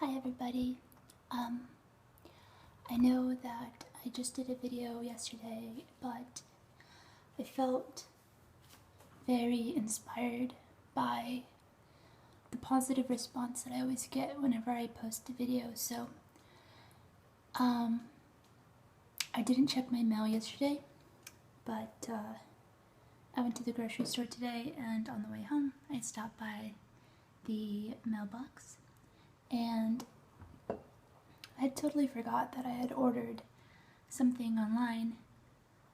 Hi everybody. I know that I just did a video yesterday, but I felt very inspired by the positive response that I always get whenever I post a video. So I didn't check my mail yesterday, but I went to the grocery store today, and on the way home I stopped by the mailbox, and I totally forgot that I had ordered something online,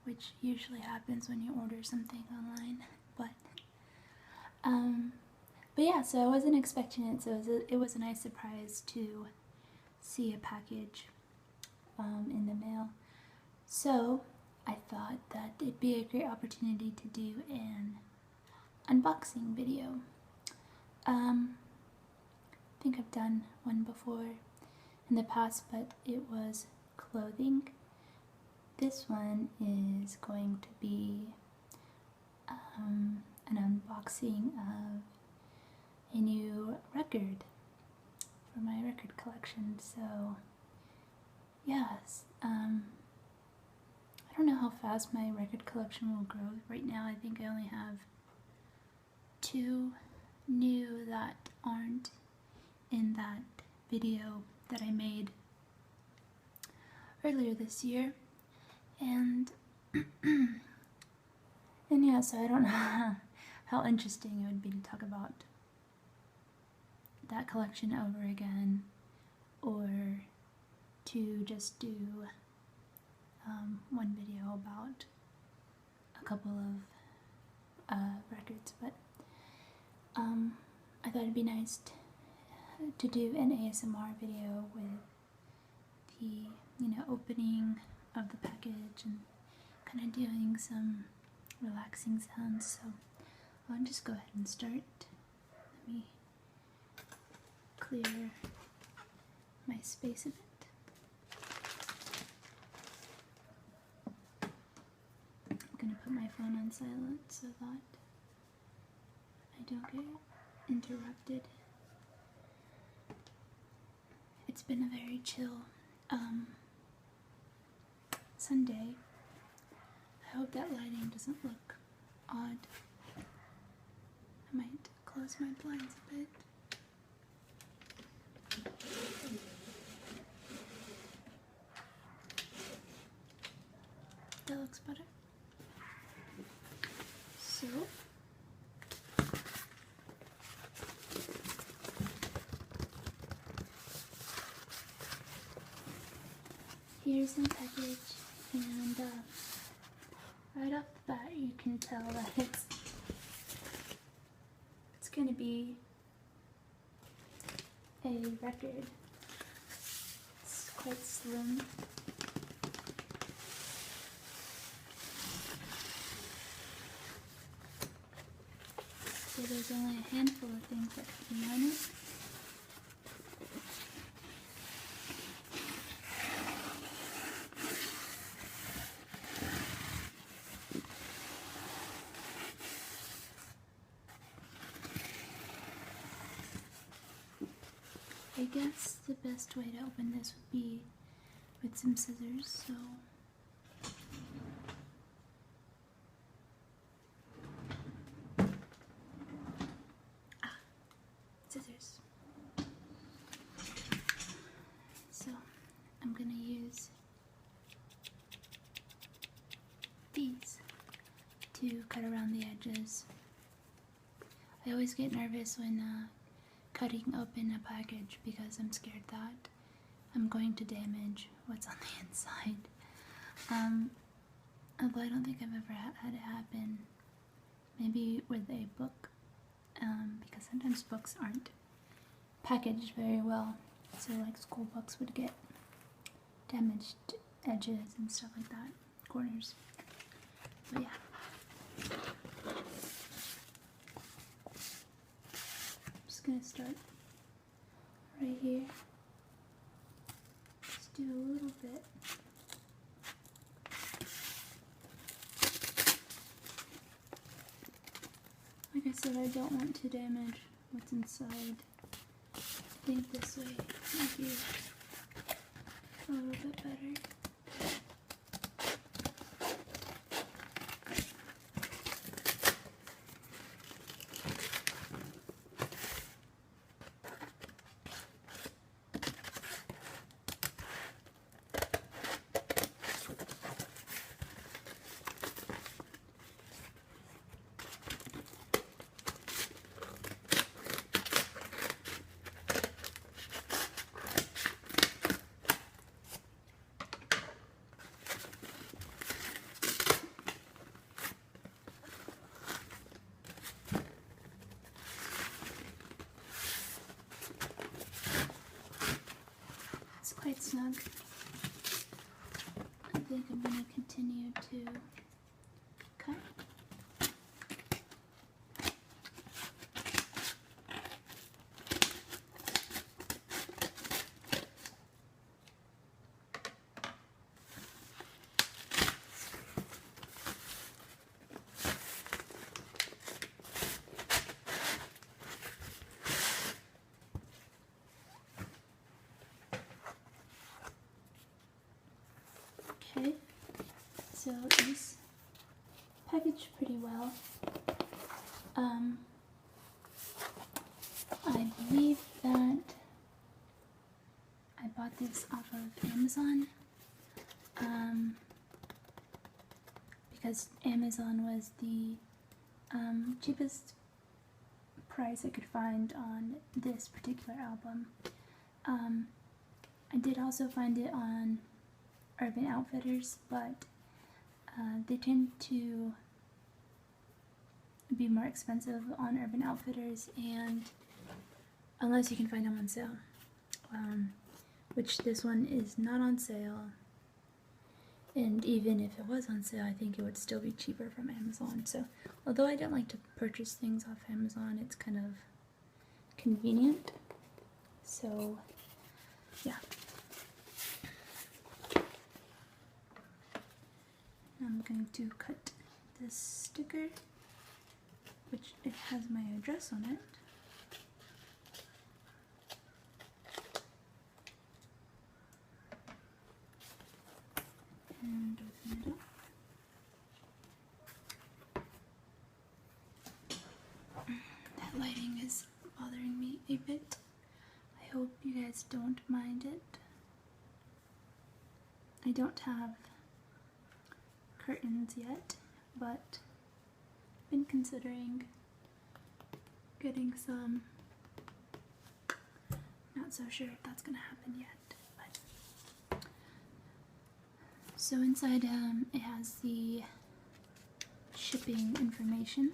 which usually happens when you order something online, but yeah, so I wasn't expecting it, so it was a nice surprise to see a package in the mail. So I thought that it'd be a great opportunity to do an unboxing video. I think I've done one before in the past, but it was clothing. This one is going to be an unboxing of a new record for my record collection. So yes, I don't know how fast my record collection will grow. Right now I think I only have 2 new that aren't in that video that I made earlier this year, and yeah, so I don't know how interesting it would be to talk about that collection over again, or to just do one video about a couple of records, but I thought it'd be nice to do an ASMR video with the, opening of the package and kind of doing some relaxing sounds. So I'll just go ahead and start. Let me clear my space a bit. I'm gonna put my phone on silent so that I don't get interrupted. It's been a very chill Sunday. I hope that lighting doesn't look odd. I might close my blinds a bit. That looks better. So here's the package, and right off the bat you can tell that it's going to be a record. It's quite slim. So there's only a handful of things that can be on it. I guess the best way to open this would be with some scissors, so scissors. So I'm gonna use these to cut around the edges. I always get nervous when cutting open a package because I'm scared that I'm going to damage what's on the inside. Although I don't think I've ever had it happen. Maybe with a book, because sometimes books aren't packaged very well, so like school books would get damaged edges and stuff like that, corners. But yeah. I'm just gonna start right here. Just do a little bit. Like I said, I don't want to damage what's inside. think this way might be a little bit better. Quite snug. I think I'm going to continue to cut. Okay, so this packaged pretty well. I believe that I bought this off of Amazon because Amazon was the cheapest price I could find on this particular album. I did also find it on Urban Outfitters, but they tend to be more expensive on Urban Outfitters, and unless you can find them on sale, which this one is not on sale, and even if it was on sale, I think it would still be cheaper from Amazon. So although I don't like to purchase things off Amazon, it's kind of convenient. So yeah. I'm going to cut this sticker, which it has my address on it. And open it up. That lighting is bothering me a bit. I hope you guys don't mind it. I don't have curtains yet, but I've been considering getting some. Not so sure if that's gonna happen yet. But so inside it has the shipping information,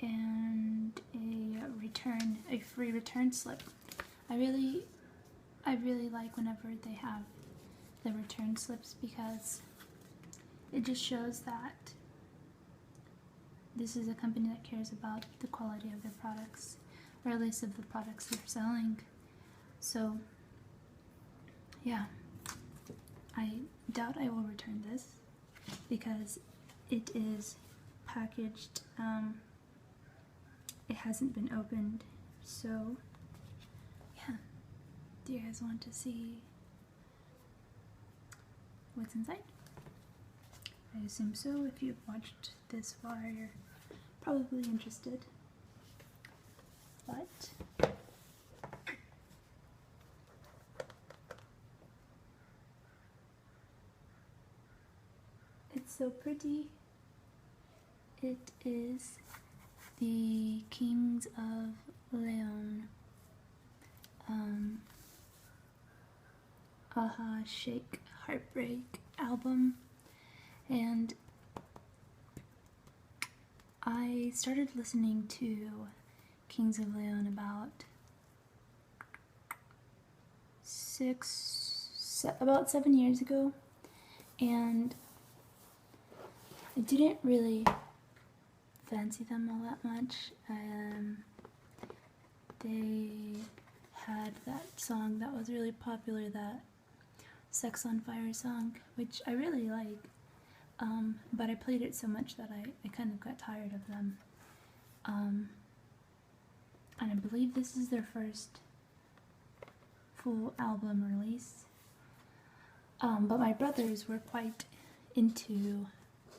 and a free return slip. I really like whenever they have the return slips, because it just shows that this is a company that cares about the quality of their products, or at least of the products they're selling. So yeah, I doubt I will return this because it is packaged, it hasn't been opened. So yeah, do you guys want to see what's inside? I assume so. If you've watched this far, you're probably interested. But it's so pretty. It is the Kings of Leon Aha Shake Heartbreak album, and I started listening to Kings of Leon about 7 years ago, and I didn't really fancy them all that much. They had that song that was really popular, that Sex on Fire song, which I really like, but I played it so much that I kind of got tired of them. And I believe this is their first full album release. But my brothers were quite into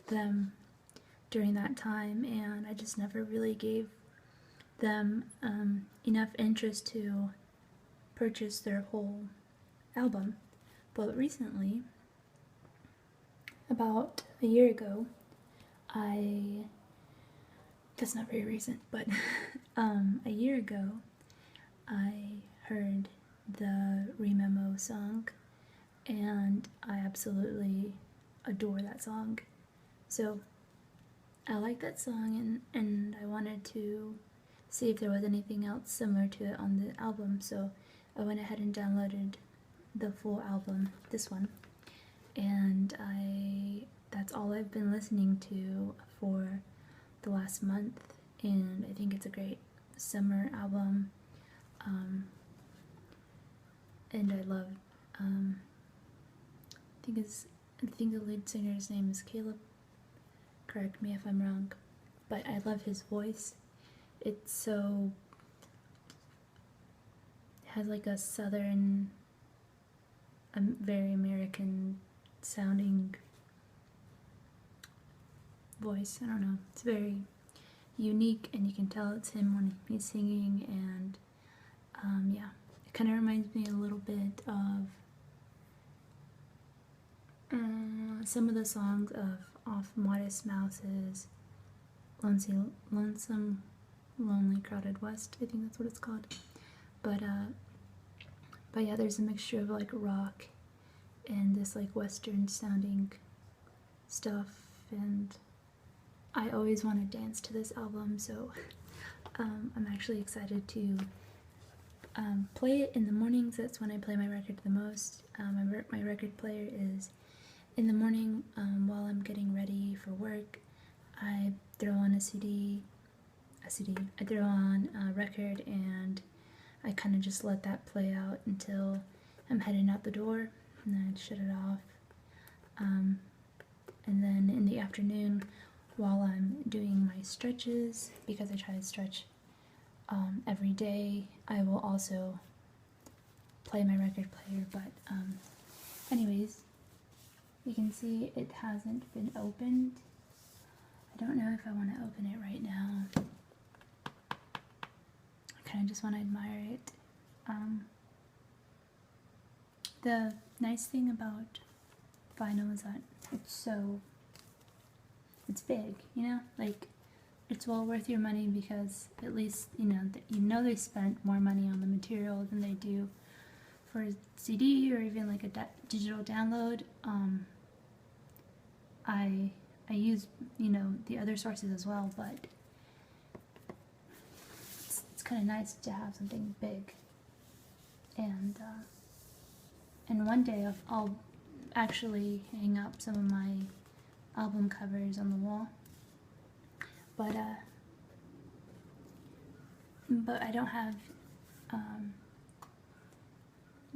them during that time, and I just never really gave them enough interest to purchase their whole album. But recently, about a year ago, that's not very recent, but a year ago, I heard the Rememo song, and I absolutely adore that song. So I like that song, and I wanted to see if there was anything else similar to it on the album, so I went ahead and downloaded the full album, this one, and that's all I've been listening to for the last month, and I think it's a great summer album, and I love, I think the lead singer's name is Caleb, correct me if I'm wrong, but I love his voice. It's so, it has like a southern, very American sounding voice. I don't know, it's very unique, and you can tell it's him when he's singing, and yeah, it kind of reminds me a little bit of some of the songs off Modest Mouse's Lonesome Lonely Crowded West, I think that's what it's called. But yeah, there's a mixture of like rock and this like western sounding stuff, and I always want to dance to this album, so I'm actually excited to play it in the mornings. That's when I play my record the most. My record player is in the morning while I'm getting ready for work. I throw on I throw on a record, and I kind of just let that play out until I'm heading out the door, and then I'd shut it off. And then in the afternoon, while I'm doing my stretches, because I try to stretch every day, I will also play my record player. But anyways, you can see it hasn't been opened. I don't know if I want to open it right now. I kind of just want to admire it. The nice thing about vinyl is that it's big, you know, like it's well worth your money, because at least you know they spent more money on the material than they do for a CD or even like a digital download. I use the other sources as well, but it's kind of nice to have something big, and one day I'll actually hang up some of my album covers on the wall, but I don't have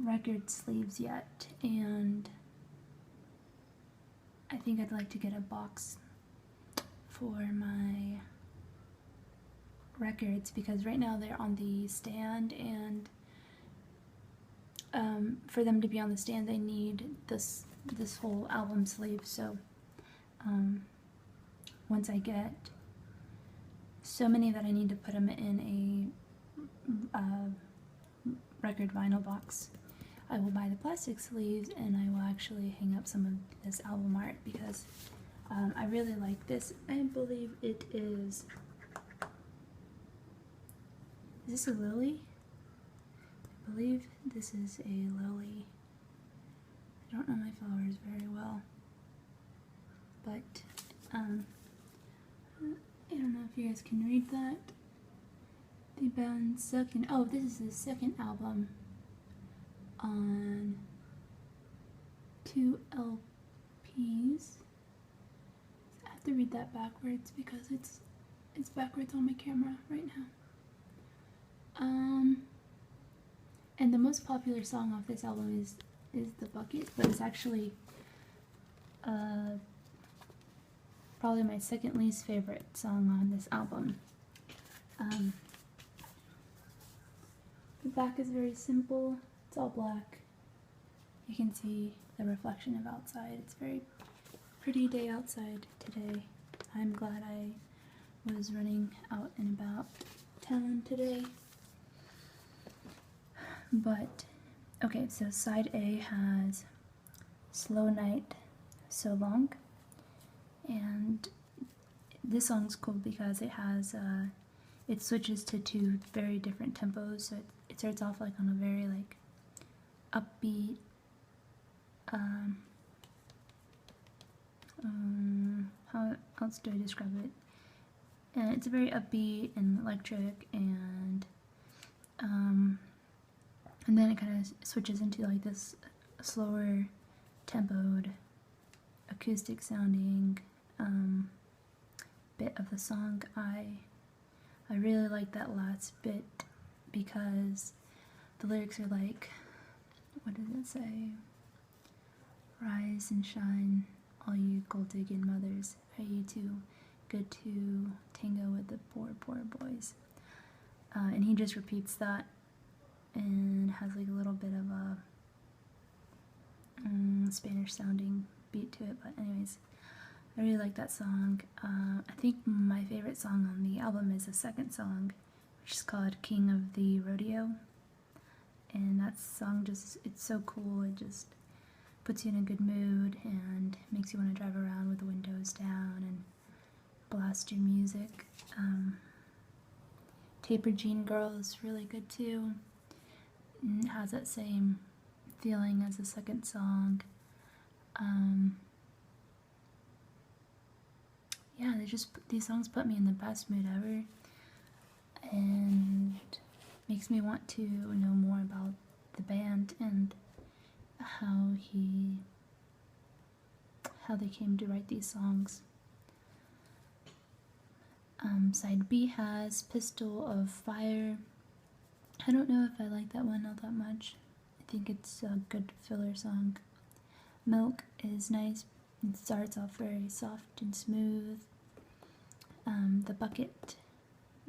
record sleeves yet, and I think I'd like to get a box for my records, because right now they're on the stand, and for them to be on the stand they need this whole album sleeve. So once I get so many that I need to put them in a record vinyl box, I will buy the plastic sleeves, and I will actually hang up some of this album art, because I really like this. I believe it is this a lily? I believe this is a lily. I don't know my flowers very well, but I don't know if you guys can read that. The band's second, this is the second album on 2 LPs. I have to read that backwards because it's backwards on my camera right now. And the most popular song off this album is The Bucket, but it's actually probably my second least favorite song on this album. Um, the back is very simple. It's all black. You can see the reflection of outside. It's a very pretty day outside today. I'm glad I was running out and about town today. But, okay, so side A has Slow Night, So Long. And this song's cool because it has, it switches to two very different tempos. So it starts off like on a very like upbeat, how else do I describe it? And it's a very upbeat and electric, and then it kind of switches into like this slower tempoed, acoustic sounding bit of the song. I really like that last bit because the lyrics are like, what does it say? Rise and shine, all you gold-digging mothers, are you too good to tango with the poor, poor boys? And he just repeats that and has like a little bit of a Spanish sounding beat to it, but anyways, I really like that song. I think my favorite song on the album is the second song, which is called King of the Rodeo, and that song just, it's so cool. It just puts you in a good mood and makes you want to drive around with the windows down and blast your music. Taper Jean Girl is really good too. It has that same feeling as the second song. Yeah, these songs put me in the best mood ever, and makes me want to know more about the band and how they came to write these songs. Side B has Pistol of Fire. I don't know if I like that one all that much. I think it's a good filler song. Milk is nice. It starts off very soft and smooth. The Bucket,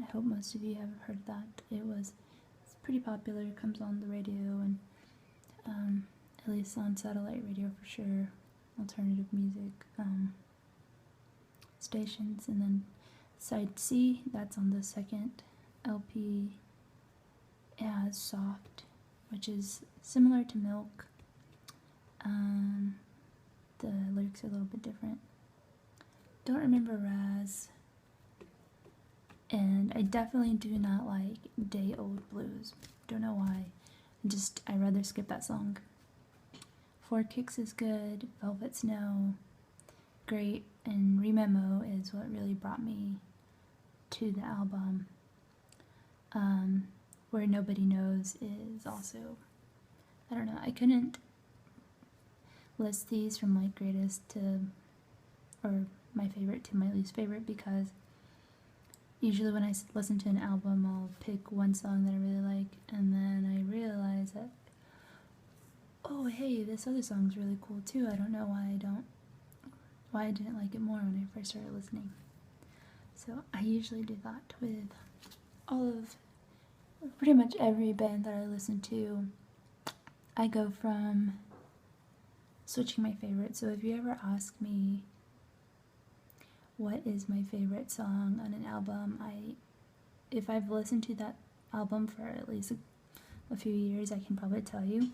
I hope most of you have heard that. It's pretty popular. It comes on the radio, and at least on satellite radio for sure, alternative music stations. And then side C, that's on the second LP. It has Soft, which is similar to Milk. The lyrics are a little bit different. Don't remember Raz. And I definitely do not like Day Old Blues. Don't know why. I'd rather skip that song. Four Kicks is good. Velvet Snow, great. And Rememo is what really brought me to the album. Where Nobody Knows is also, I don't know, I couldn't list these from like greatest to, or my favorite to my least favorite, because usually when I listen to an album I'll pick one song that I really like, and then I realize that, oh hey, this other song's really cool too. I don't know why I didn't like it more when I first started listening. So I usually do that with pretty much every band that I listen to. I go from switching my favorite. So if you ever ask me what is my favorite song on an album, if I've listened to that album for at least a few years, I can probably tell you.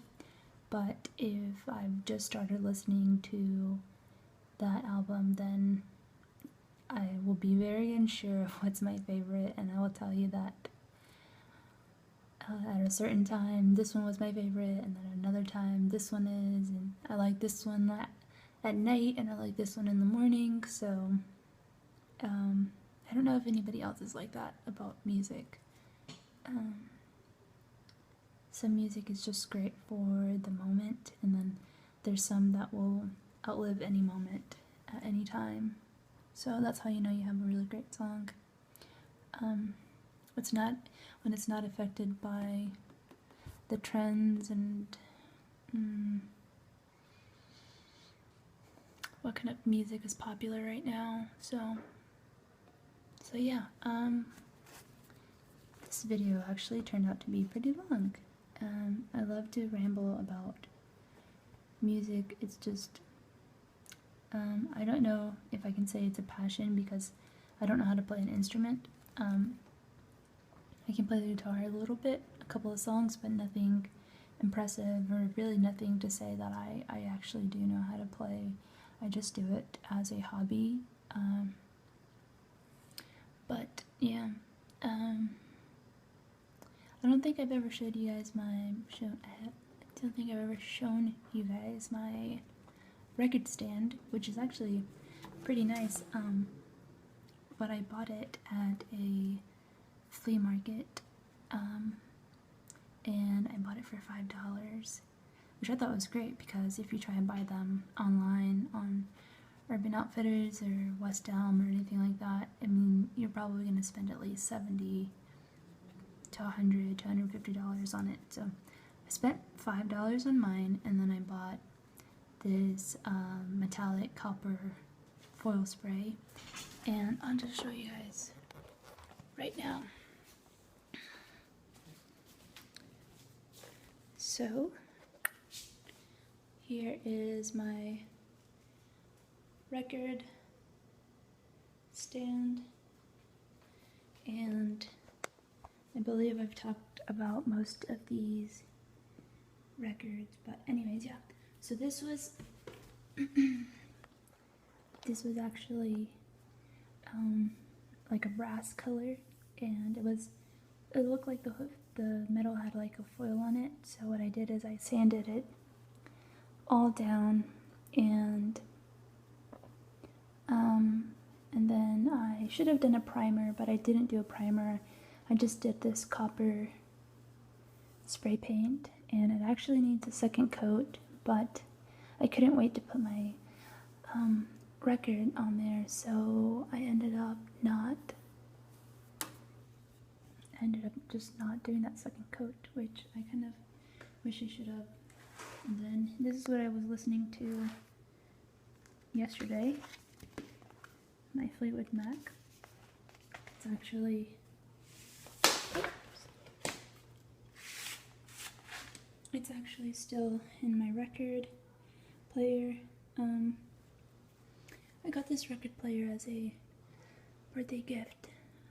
But if I've just started listening to that album, then I will be very unsure of what's my favorite, and I will tell you that at a certain time this one was my favorite, and then another time this one is, and I like this one at night, and I like this one in the morning. So I don't know if anybody else is like that about music. Some music is just great for the moment, and then there's some that will outlive any moment at any time. So that's how you know you have a really great song. When it's not affected by the trends and what kind of music is popular right now. So yeah, this video actually turned out to be pretty long. I love to ramble about music. It's just, I don't know if I can say it's a passion because I don't know how to play an instrument. I can play the guitar a little bit, a couple of songs, but nothing impressive or really nothing to say that I actually do know how to play. I just do it as a hobby. But yeah, I don't think I've ever showed you guys I don't think I've ever shown you guys my record stand, which is actually pretty nice. But I bought it at a flea market, and I bought it for $5, which I thought was great because if you try and buy them online on Urban Outfitters or West Elm or anything like that, I mean, you're probably going to spend at least $70 to $100 to $150 on it. So I spent $5 on mine, and then I bought this metallic copper foil spray, and I'll just show you guys right now. So here is my record stand, and I believe I've talked about most of these records, but anyways, yeah. So this was this was actually like a brass color, and it looked like the metal had like a foil on it. So what I did is I sanded it all down, and then I should have done a primer, but I didn't do a primer. I just did this copper spray paint, and it actually needs a second coat, but I couldn't wait to put my record on there, so I ended up just not doing that second coat, which I kind of wish I should have. And then this is what I was listening to yesterday, my Fleetwood Mac. It's actually still in my record player. I got this record player as a birthday gift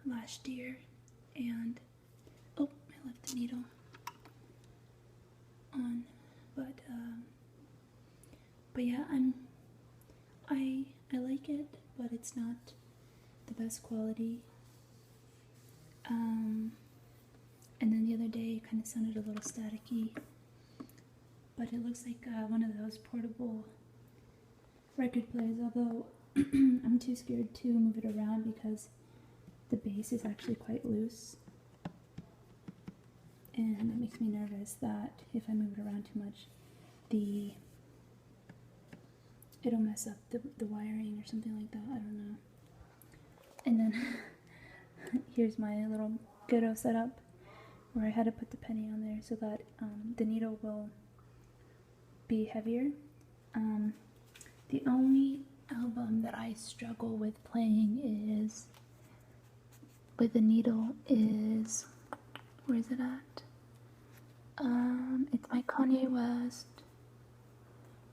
last year, and oh, I left the needle on, but yeah, I like it, but it's not the best quality. And then the other day it kind of sounded a little staticky, but it looks like one of those portable record players, although I'm too scared to move it around because the bass is actually quite loose, and it makes me nervous that if I move it around too much, it'll mess up the wiring or something like that. I don't know. And then here's my little ghetto setup where I had to put the penny on there so that the needle will be heavier. The only album that I struggle with playing is with the needle is, where is it at? It's my Kanye West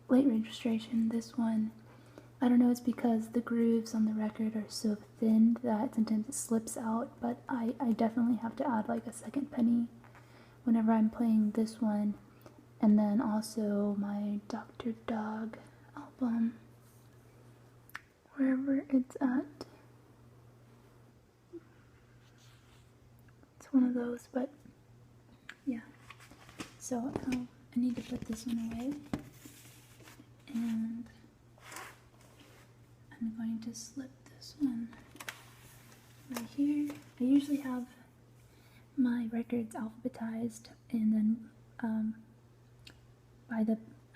Late Registration. This one, I don't know, it's because the grooves on the record are so thin that sometimes it slips out, but I definitely have to add like a second penny whenever I'm playing this one. And then also my Dr. Dog album, wherever it's at. It's one of those, but yeah. So I need to put this one away, and I'm going to slip this one right here. I usually have my records alphabetized, and then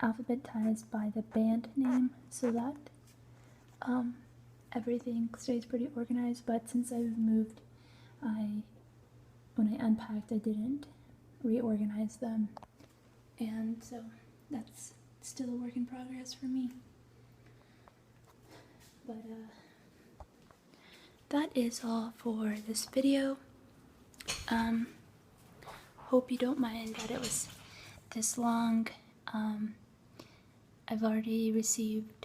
alphabetized by the band name, so that everything stays pretty organized. But since I've moved, when I unpacked, I didn't reorganize them, and so that's still a work in progress for me. But that is all for this video. Hope you don't mind that it was this long. I've already received